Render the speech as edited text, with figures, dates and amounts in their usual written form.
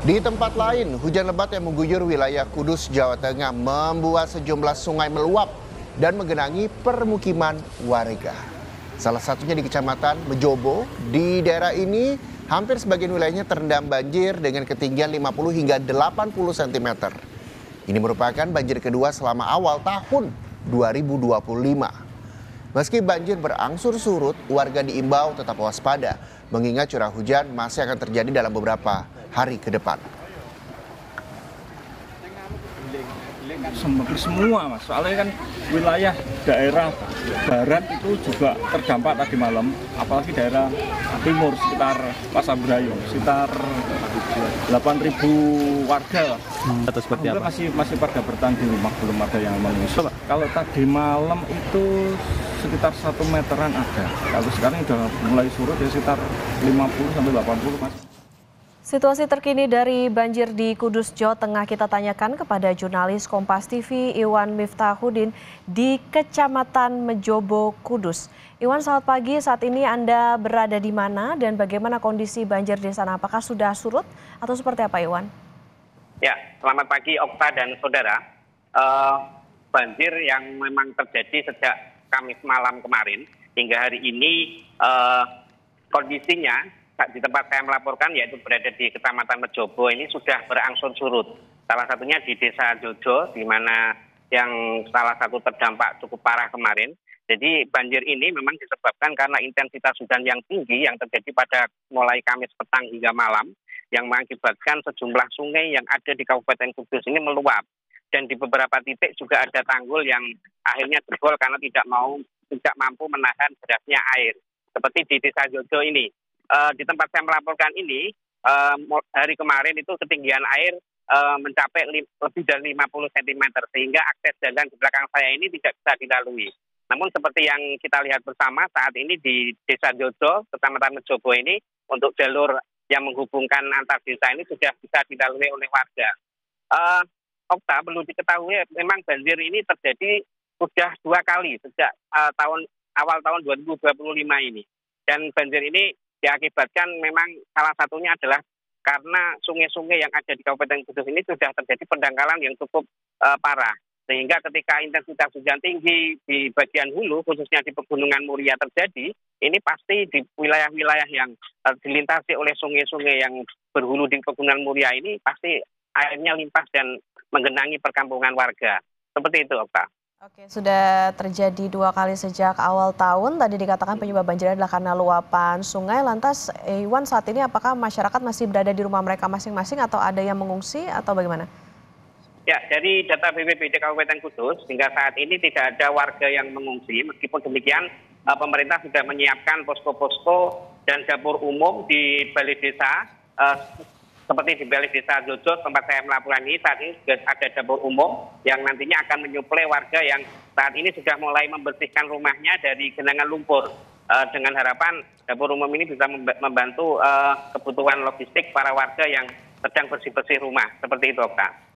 Di tempat lain, hujan lebat yang mengguyur wilayah Kudus, Jawa Tengah membuat sejumlah sungai meluap dan menggenangi permukiman warga. Salah satunya di Kecamatan Mejobo. Di daerah ini, hampir sebagian wilayahnya terendam banjir dengan ketinggian 50 hingga 80 cm. Ini merupakan banjir kedua selama awal tahun 2025. Meski banjir berangsur surut, warga diimbau tetap waspada, mengingat curah hujan masih akan terjadi dalam beberapa hari ke depan. Hampir semua mas, soalnya kan wilayah daerah barat itu juga terdampak tadi malam, apalagi daerah timur sekitar Pasabrayo, sekitar 8.000 warga. Atau seperti apa? Masih pada bertahan di rumah, belum ada yang mengungsi. Kalau tadi malam itu sekitar 1 meteran ada, kalau sekarang udah mulai surut ya sekitar 50 sampai 80 mas. Situasi terkini dari banjir di Kudus, Jawa Tengah kita tanyakan kepada jurnalis Kompas TV Iwan Miftahudin di Kecamatan Mejobo, Kudus. Iwan, selamat pagi. Saat ini Anda berada di mana dan bagaimana kondisi banjir di sana? Apakah sudah surut atau seperti apa, Iwan? Ya, selamat pagi Okta dan saudara. Banjir yang memang terjadi sejak Kamis malam kemarin hingga hari ini kondisinya di tempat saya melaporkan, yaitu berada di Kecamatan Mejobo, ini sudah berangsur surut. Salah satunya di Desa Jojo, di mana yang salah satu terdampak cukup parah kemarin. Jadi banjir ini memang disebabkan karena intensitas hujan yang tinggi yang terjadi pada mulai Kamis petang hingga malam, yang mengakibatkan sejumlah sungai yang ada di Kabupaten Kudus ini meluap. Dan di beberapa titik juga ada tanggul yang akhirnya jebol karena tidak mampu menahan derasnya air. Seperti di Desa Jojo ini. Di tempat saya melaporkan ini, hari kemarin itu ketinggian air mencapai lebih dari 50 cm, sehingga akses jalan di belakang saya ini tidak bisa dilalui. Namun seperti yang kita lihat bersama saat ini di Desa Jojo, Kecamatan Mejobo ini, untuk jalur yang menghubungkan antar desa ini sudah bisa dilalui oleh warga. Okta, perlu diketahui memang banjir ini terjadi sudah 2 kali sejak awal tahun 2025 ini. Dan banjir ini diakibatkan memang salah satunya adalah karena sungai-sungai yang ada di Kabupaten Kudus ini sudah terjadi pendangkalan yang cukup parah. Sehingga ketika intensitas hujan tinggi di bagian hulu, khususnya di Pegunungan Muria terjadi, ini pasti di wilayah-wilayah yang dilintasi oleh sungai-sungai yang berhulu di Pegunungan Muria ini pasti airnya limpah dan menggenangi perkampungan warga. Seperti itu, Okta. Oke, sudah terjadi 2 kali sejak awal tahun. Tadi dikatakan penyebab banjir adalah karena luapan sungai. Lantas, Iwan, saat ini apakah masyarakat masih berada di rumah mereka masing-masing atau ada yang mengungsi atau bagaimana? Ya, dari data BPBD Kabupaten Kudus, hingga saat ini tidak ada warga yang mengungsi. Meskipun demikian, pemerintah sudah menyiapkan posko-posko dan dapur umum di balai desa, seperti di balai Desa Jojo tempat saya melaporkan ini. Saat ini sudah ada dapur umum yang nantinya akan menyuplai warga yang saat ini sudah mulai membersihkan rumahnya dari genangan lumpur. Dengan harapan dapur umum ini bisa membantu kebutuhan logistik para warga yang sedang bersih-bersih rumah. Seperti itu, Okta.